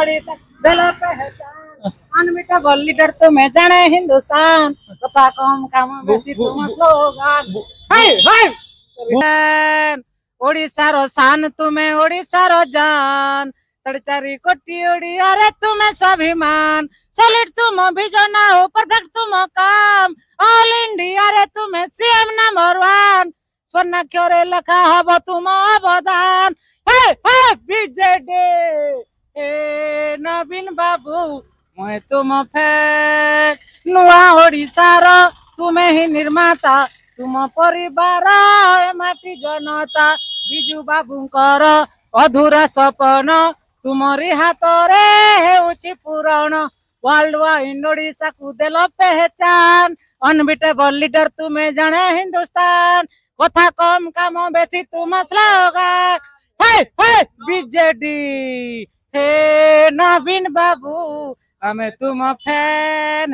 ओडिशा दिलो पहचान unbeatable leader तुम्हें जाने हिंदुस्तान कथा कम काम बेसी तुम स्लोगान हाय हाय ओडिशा रो शान तुम्हें ओडिशा रो जान 4.5 कोटी ओडिया रे तुम्हें स्वाभिमान सॉलिड तुम विजन हो परफेक्ट तुम काम ऑल इंडिया रे तुम्हें सीएम नंबर 1 स्वर्णाक्षरे लिखा हब तुम अवदान हे हे बीजेडी हे नवीन बाबू मैं तुम फैन नुआ ओडिशार तुम्हें ही निर्माता तुम परिवार माटी जनता बिजू बाबूंकर अधूरा सपन तुमरी हाथ रे हेउची पूरण वर्ल्ड वाइड ओडिशा को देलो पहचान अनबिटेबल लीडर तुम्हें जाने हिंदुस्तान कथा कम काम बेसी तुम स्लोगान हे हे बीजेडी हे नवीन बाबू हमें तुम फैन